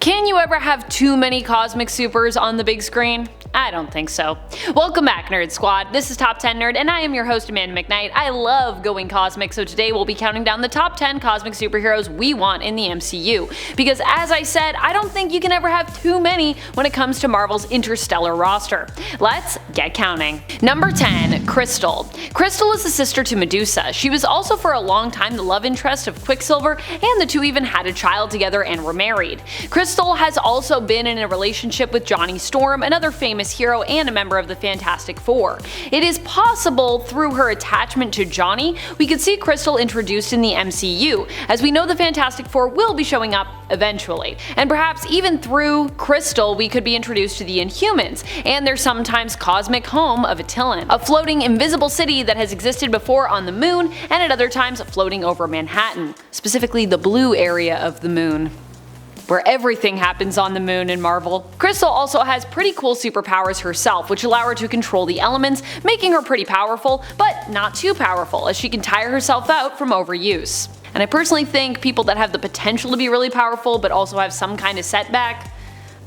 Can you ever have too many cosmic supers on the big screen? I don't think so. Welcome back, Nerd Squad. This is Top 10 Nerd, and I am your host, Amanda McKnight. I love going cosmic, so today we'll be counting down the top 10 cosmic superheroes we want in the MCU. Because as I said, I don't think you can ever have too many when it comes to Marvel's interstellar roster. Let's get counting. Number 10, Crystal. Crystal is the sister to Medusa. She was also for a long time the love interest of Quicksilver, and the two even had a child together and were married. Crystal has also been in a relationship with Johnny Storm, another famous hero and a member of the Fantastic Four. It is possible through her attachment to Johnny we could see Crystal introduced in the MCU, as we know the Fantastic Four will be showing up eventually. And perhaps even through Crystal we could be introduced to the Inhumans, and their sometimes cosmic home of Attilan, a floating invisible city that has existed before on the moon and at other times floating over Manhattan, specifically the blue area of the moon, where everything happens on the moon in Marvel. Crystal also has pretty cool superpowers herself, which allow her to control the elements, making her pretty powerful, but not too powerful, as she can tire herself out from overuse. And I personally think people that have the potential to be really powerful but also have some kind of setback,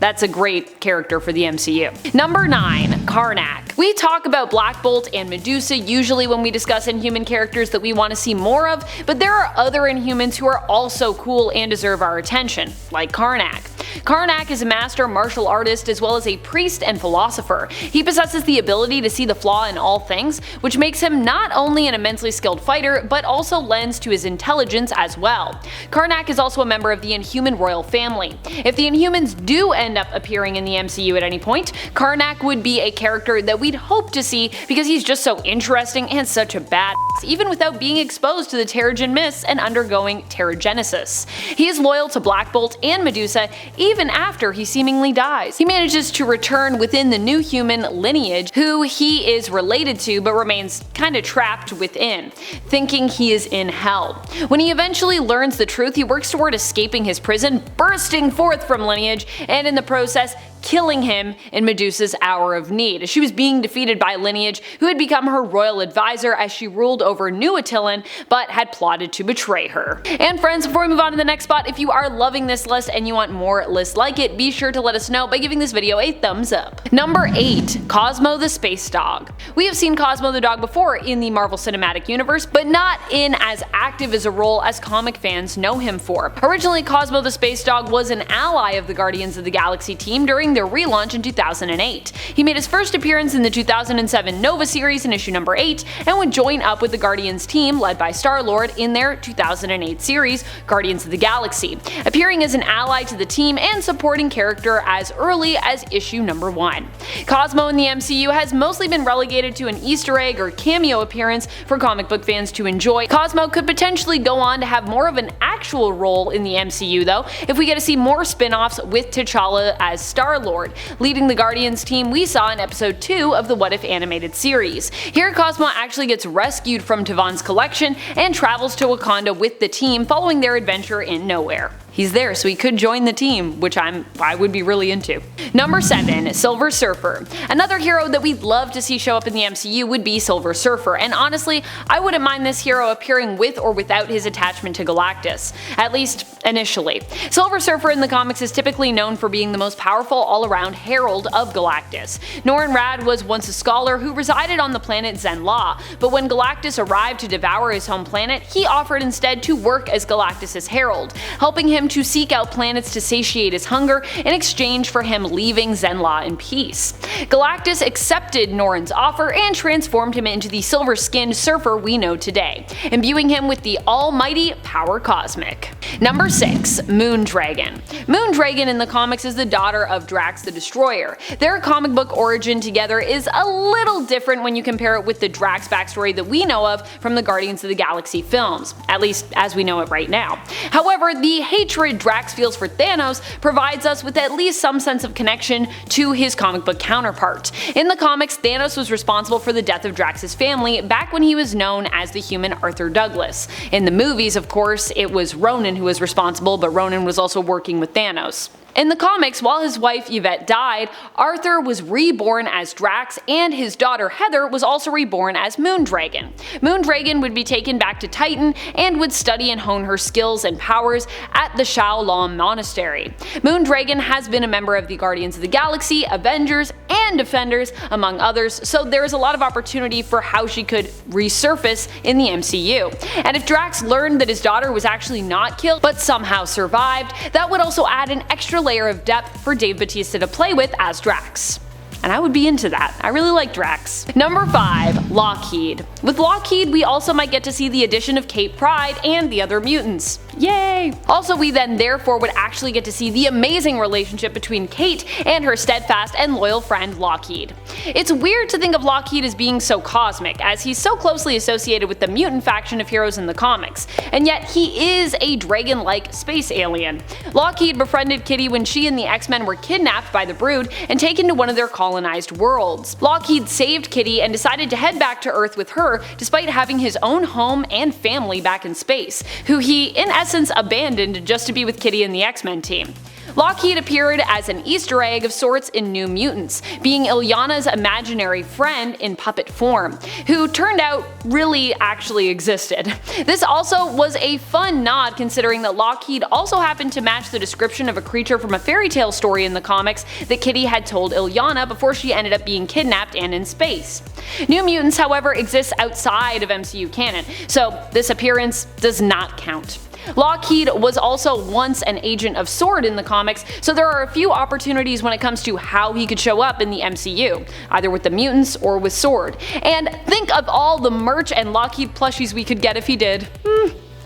that's a great character for the MCU. Number 9, Karnak. We talk about Black Bolt and Medusa usually when we discuss Inhuman characters that we want to see more of, but there are other Inhumans who are also cool and deserve our attention, like Karnak. Karnak is a master martial artist as well as a priest and philosopher. He possesses the ability to see the flaw in all things, which makes him not only an immensely skilled fighter, but also lends to his intelligence as well. Karnak is also a member of the Inhuman royal family. If the Inhumans do end up appearing in the MCU at any point, Karnak would be a character that we'd hope to see because he's just so interesting and such a badass, even without being exposed to the Terrigen Mists and undergoing Terrigenesis. He is loyal to Black Bolt and Medusa even after he seemingly dies. He manages to return within the new human lineage who he is related to but remains kinda trapped within, thinking he is in hell. When he eventually learns the truth, he works toward escaping his prison, bursting forth from lineage, and in the process killing him in Medusa's hour of need, as she was being defeated by Lineage, who had become her royal advisor as she ruled over New Attilan, but had plotted to betray her. And friends, before we move on to the next spot, if you are loving this list and you want more lists like it, be sure to let us know by giving this video a thumbs up. Number 8, Cosmo the Spacedog. We have seen Cosmo the Dog before in the Marvel Cinematic Universe, but not in as active as a role as comic fans know him for. Originally, Cosmo the Spacedog was an ally of the Guardians of the Galaxy team during their relaunch in 2008. He made his first appearance in the 2007 Nova series in issue number 8 and would join up with the Guardians team led by Star-Lord in their 2008 series Guardians of the Galaxy, appearing as an ally to the team and supporting character as early as issue number 1. Cosmo in the MCU has mostly been relegated to an Easter egg or cameo appearance for comic book fans to enjoy. Cosmo could potentially go on to have more of an actual role in the MCU though, if we get to see more spin-offs with T'Challa as Star-Lord, leading the Guardians team we saw in episode 2 of the What If animated series. Here Cosmo actually gets rescued from Tavon's collection and travels to Wakanda with the team following their adventure in Nowhere. He's there, so he could join the team, which I would be really into. Number 7, Silver Surfer. Another hero that we'd love to see show up in the MCU would be Silver Surfer, and honestly, I wouldn't mind this hero appearing with or without his attachment to Galactus, at least initially. Silver Surfer in the comics is typically known for being the most powerful all-around herald of Galactus. Norrin Radd was once a scholar who resided on the planet Zenn-La, but when Galactus arrived to devour his home planet, he offered instead to work as Galactus' herald, helping him to seek out planets to satiate his hunger in exchange for him leaving Zenn-La in peace. Galactus accepted Norrin's offer and transformed him into the silver-skinned surfer we know today, imbuing him with the almighty power cosmic. Number 6, Moondragon. Moondragon in the comics is the daughter of Drax the Destroyer. Their comic book origin together is a little different when you compare it with the Drax backstory that we know of from the Guardians of the Galaxy films, at least as we know it right now. However, the hatred Drax feels for Thanos provides us with at least some sense of connection to his comic book counterpart. In the comics, Thanos was responsible for the death of Drax's family back when he was known as the human Arthur Douglas. In the movies, of course, it was Ronan who was responsible, but Ronan was also working with Thanos. In the comics, while his wife Yvette died, Arthur was reborn as Drax, and his daughter Heather was also reborn as Moondragon. Moondragon would be taken back to Titan and would study and hone her skills and powers at the Shaolong Monastery. Moondragon has been a member of the Guardians of the Galaxy, Avengers, and Defenders, among others, so there is a lot of opportunity for how she could resurface in the MCU. And if Drax learned that his daughter was actually not killed but somehow survived, that would also add an extra layer of depth for Dave Bautista to play with as Drax. And I would be into that. I really like Drax. Number 5. Lockheed. With Lockheed, we also might get to see the addition of Kate Pryde and the other mutants. Yay! Also, we then therefore would actually get to see the amazing relationship between Kate and her steadfast and loyal friend Lockheed. It's weird to think of Lockheed as being so cosmic, as he's so closely associated with the mutant faction of heroes in the comics, and yet he is a dragon-like space alien. Lockheed befriended Kitty when she and the X-Men were kidnapped by the Brood and taken to one of their colonized worlds. Lockheed saved Kitty and decided to head back to Earth with her despite having his own home and family back in space, who he in essence abandoned just to be with Kitty and the X-Men team. Lockheed appeared as an Easter egg of sorts in New Mutants, being Illyana's imaginary friend in puppet form, who turned out really actually existed. This also was a fun nod considering that Lockheed also happened to match the description of a creature from a fairy tale story in the comics that Kitty had told Illyana before she ended up being kidnapped and in space. New Mutants, however, exists outside of MCU canon, so this appearance does not count. Lockheed was also once an agent of S.W.O.R.D. in the comics, so there are a few opportunities when it comes to how he could show up in the MCU, either with the mutants or with S.W.O.R.D. And think of all the merch and Lockheed plushies we could get if he did.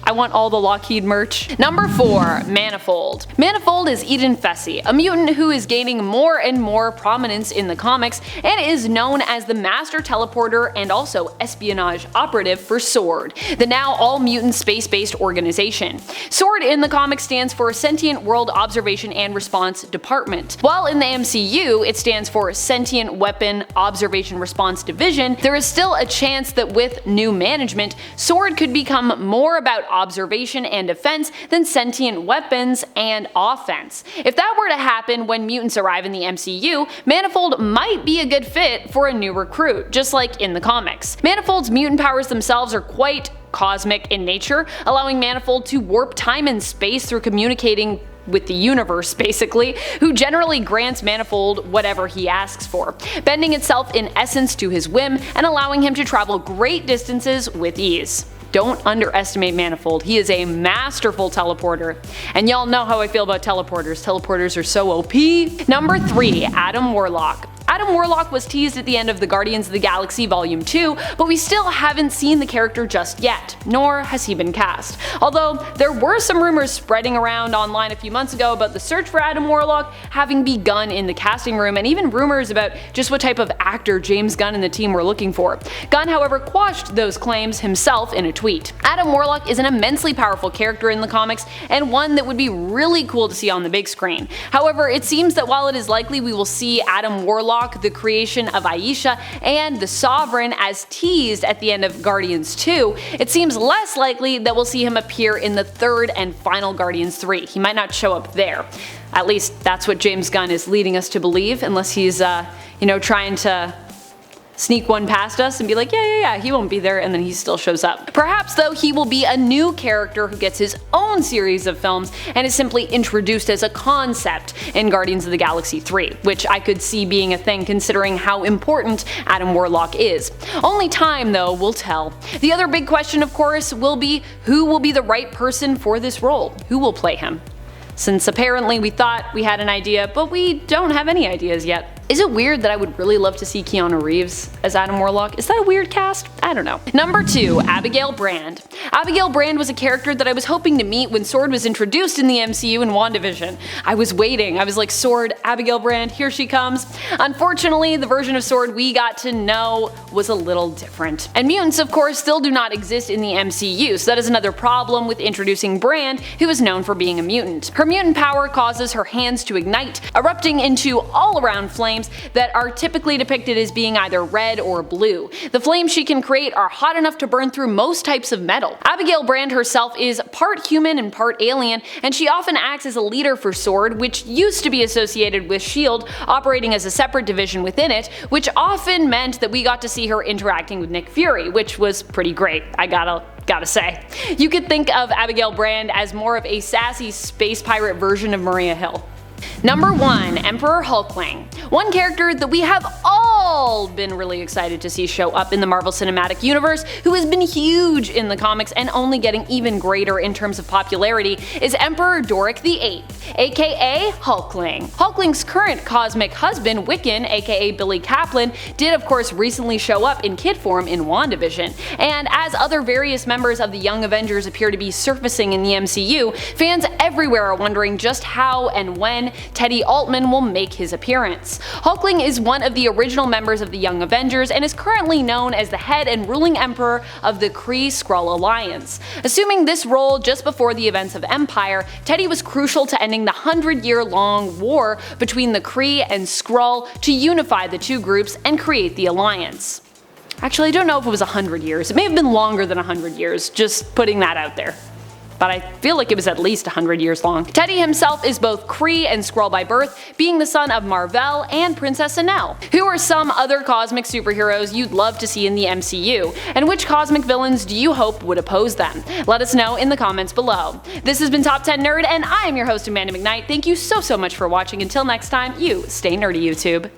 I want all the Lockheed merch. Number 4. Manifold. Manifold is Eden Fessy, a mutant who is gaining more and more prominence in the comics and is known as the Master Teleporter and also Espionage Operative for S.W.O.R.D., the now all-mutant space-based organization. S.W.O.R.D. in the comics stands for Sentient World Observation and Response Department. While in the MCU it stands for Sentient Weapon Observation Response Division, there is still a chance that with new management, S.W.O.R.D. could become more about observation and defense than sentient weapons and offense. If that were to happen when mutants arrive in the MCU, Manifold might be a good fit for a new recruit, just like in the comics. Manifold's mutant powers themselves are quite cosmic in nature, allowing Manifold to warp time and space through communicating with the universe basically, who generally grants Manifold whatever he asks for, bending itself in essence to his whim and allowing him to travel great distances with ease. Don't underestimate Manifold, he is a masterful teleporter. And y'all know how I feel about teleporters. Teleporters are so OP. Number 3. Adam Warlock. Adam Warlock was teased at the end of the Guardians of the Galaxy Volume 2, but we still haven't seen the character just yet, nor has he been cast. Although there were some rumors spreading around online a few months ago about the search for Adam Warlock having begun in the casting room, and even rumors about just what type of actor James Gunn and the team were looking for. Gunn, however, quashed those claims himself in a tweet. Adam Warlock is an immensely powerful character in the comics, and one that would be really cool to see on the big screen. However, it seems that while it is likely we will see Adam Warlock, the creation of Aisha, and the Sovereign as teased at the end of Guardians 2, it seems less likely that we'll see him appear in the third and final Guardians 3. He might not show up there. At least that's what James Gunn is leading us to believe, unless he's trying to sneak one past us and be like, yeah, he won't be there, and then he still shows up. Perhaps though he will be a new character who gets his own series of films and is simply introduced as a concept in Guardians of the Galaxy 3, which I could see being a thing considering how important Adam Warlock is. Only time though will tell. The other big question of course will be who will be the right person for this role? Who will play him? Since apparently we thought we had an idea, but we don't have any ideas yet. Is it weird that I would really love to see Keanu Reeves as Adam Warlock? Is that a weird cast? I don't know. Number 2. Abigail Brand. Abigail Brand was a character that I was hoping to meet when S.W.O.R.D. was introduced in the MCU in WandaVision. I was waiting. I was like, S.W.O.R.D., Abigail Brand, here she comes. Unfortunately, the version of S.W.O.R.D. we got to know was a little different. And mutants, of course, still do not exist in the MCU, so that is another problem with introducing Brand, who is known for being a mutant. Her mutant power causes her hands to ignite, erupting into all-around flames flames that are typically depicted as being either red or blue. The flames she can create are hot enough to burn through most types of metal. Abigail Brand herself is part human and part alien, and she often acts as a leader for S.W.O.R.D., which used to be associated with S.H.I.E.L.D., operating as a separate division within it, which often meant that we got to see her interacting with Nick Fury, which was pretty great, I gotta say. You could think of Abigail Brand as more of a sassy space pirate version of Maria Hill. Number 1. Emperor Hulkling. One character that we have all been really excited to see show up in the Marvel Cinematic Universe, who has been huge in the comics and only getting even greater in terms of popularity, is Emperor Doric VIII, aka Hulkling. Hulkling's current cosmic husband, Wiccan, aka Billy Kaplan, did of course recently show up in kid form in WandaVision, and as other various members of the Young Avengers appear to be surfacing in the MCU, fans everywhere are wondering just how and when Teddy Altman will make his appearance. Hulkling is one of the original members of the Young Avengers and is currently known as the head and ruling emperor of the Kree-Skrull Alliance. Assuming this role just before the events of Empire, Teddy was crucial to ending the 100-year-long war between the Kree and Skrull to unify the two groups and create the Alliance. Actually, I don't know if it was 100 years. It may have been longer than 100 years, just putting that out there. But I feel like it was at least 100 years long. Teddy himself is both Kree and Skrull by birth, being the son of Mar-Vell and Princess Enel, who are some other cosmic superheroes you'd love to see in the MCU, and which cosmic villains do you hope would oppose them? Let us know in the comments below. This has been Top 10 Nerd, and I am your host Amanda McKnight. Thank you so much for watching. Until next time, you stay nerdy, YouTube.